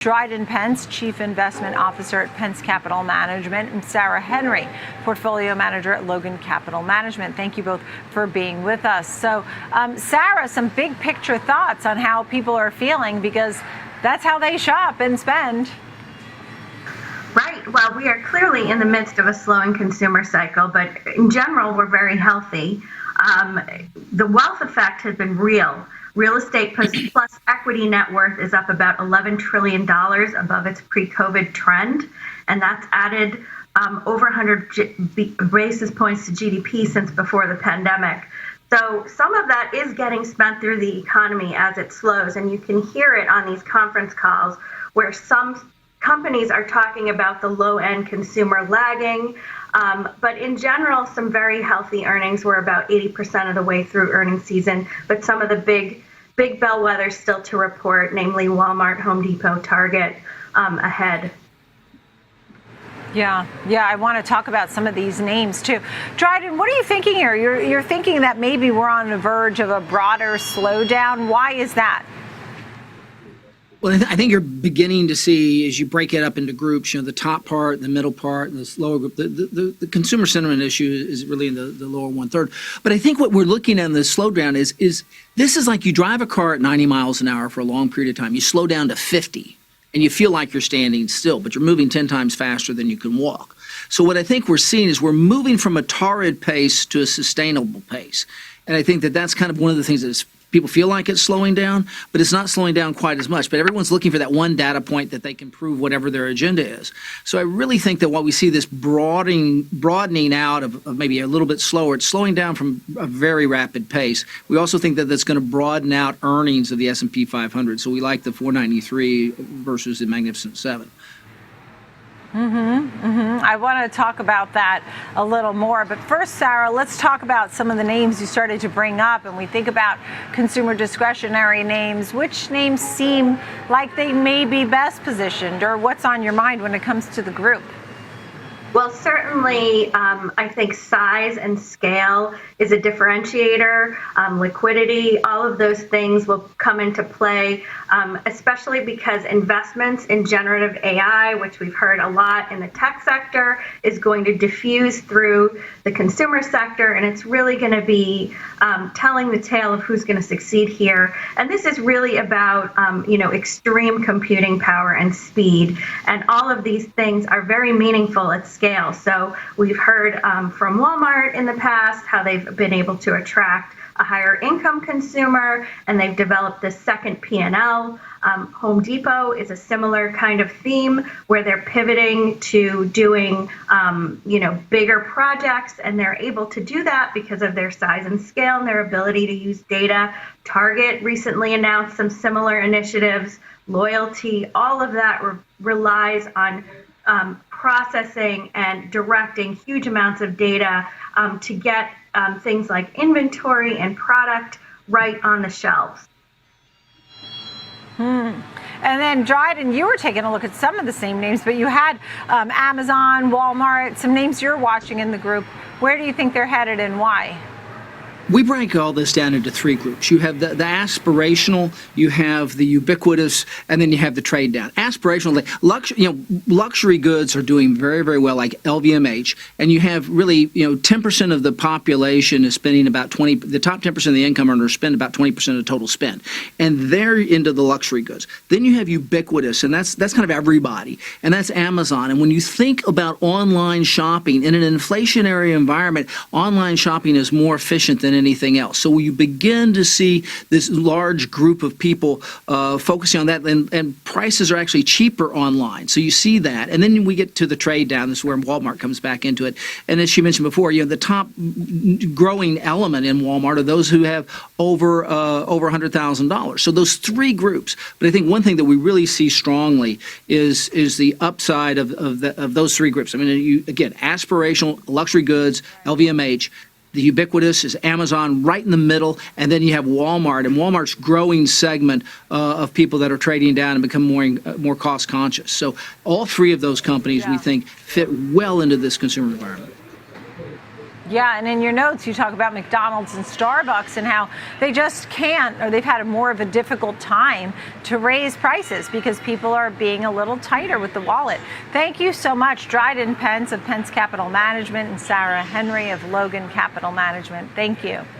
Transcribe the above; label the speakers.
Speaker 1: Dryden Pence, Chief Investment Officer at Pence Capital Management, and Sarah Henry, Portfolio Manager at Logan Capital Management. Thank you both for being with us. So, Sarah, some big picture thoughts on how people are feeling, because that's how they shop and spend.
Speaker 2: Right. Well, we are clearly in the midst of a slowing consumer cycle, but in general, we're very healthy. The wealth effect has been real. Real estate plus equity net worth is up about $11 trillion above its pre-COVID trend, and that's added over 100 basis points to GDP since before the pandemic. So some of that is getting spent through the economy as it slows, and you can hear it on these conference calls where some companies are talking about the low-end consumer lagging. But in general, some very healthy earnings. We're about 80% of the way through earnings season, but some of the big bellwethers still to report, namely Walmart, Home Depot, Target, ahead.
Speaker 1: Yeah, I want to talk about some of these names too. Dryden, what are you thinking here? You're thinking that maybe we're on the verge of a broader slowdown. Why is that?
Speaker 3: Well, I think you're beginning to see, as you break it up into groups, the top part, the middle part, and the lower group. The consumer sentiment issue is really in the lower one-third. But I think what we're looking at in the slowdown is this is like you drive a car at 90 miles an hour for a long period of time. You slow down to 50, and you feel like you're standing still, but you're moving 10 times faster than you can walk. So what I think we're seeing is we're moving from a torrid pace to a sustainable pace. And I think that's kind of one of the things that people feel like it's slowing down, but it's not slowing down quite as much. But everyone's looking for that one data point that they can prove whatever their agenda is. So I really think that what we see, this broadening out of maybe a little bit slower, it's slowing down from a very rapid pace. We also think that that's going to broaden out earnings of the S&P 500. So we like the 493 versus the Magnificent Seven.
Speaker 1: I want to talk about that a little more. But first, Sarah, let's talk about some of the names you started to bring up. And we think about consumer discretionary names. Which names seem like they may be best positioned, or what's on your mind when it comes to the group?
Speaker 2: Well, certainly, I think size and scale is a differentiator. Liquidity, all of those things will come into play, especially because investments in generative AI, which we've heard a lot in the tech sector, is going to diffuse through the consumer sector, and it's really going to be telling the tale of who's going to succeed here. And this is really about, extreme computing power and speed, and all of these things are very meaningful at scale. So we've heard from Walmart in the past how they've been able to attract a higher income consumer, and they've developed this second P&L. Home Depot is a similar kind of theme where they're pivoting to doing, bigger projects, and they're able to do that because of their size and scale and their ability to use data. Target recently announced some similar initiatives. Loyalty, all of that relies on processing and directing huge amounts of data to get things like inventory and product right on the shelves.
Speaker 1: And then, Dryden, you were taking a look at some of the same names, but you had Amazon, Walmart, some names you're watching in the group. Where do you think they're headed and why?
Speaker 3: We break all this down into three groups. You have the aspirational, you have the ubiquitous, and then you have the trade down. Aspirational, luxury goods are doing very, very well, like LVMH, and you have really, 10% of the population is spending about the top 10% of the income earners spend about 20% of the total spend, and they're into the luxury goods. Then you have ubiquitous, and that's kind of everybody, and that's Amazon. And when you think about online shopping in an inflationary environment, online shopping is more efficient than anything else. So you begin to see this large group of people focusing on that, and prices are actually cheaper online. So you see that. And then we get to the trade down. This is where Walmart comes back into it. And as she mentioned before, the top growing element in Walmart are those who have over $100,000. So those three groups. But I think one thing that we really see strongly is the upside of those three groups. I mean, again, aspirational, luxury goods, LVMH. The ubiquitous is Amazon right in the middle, and then you have Walmart, and Walmart's growing segment of people that are trading down and become more cost conscious. So all three of those companies we think fit well into this consumer environment.
Speaker 1: Yeah, and in your notes, you talk about McDonald's and Starbucks and how they just can't, or they've had more of a difficult time to raise prices because people are being a little tighter with the wallet. Thank you so much, Dryden Pence of Pence Capital Management and Sarah Henry of Logan Capital Management. Thank you.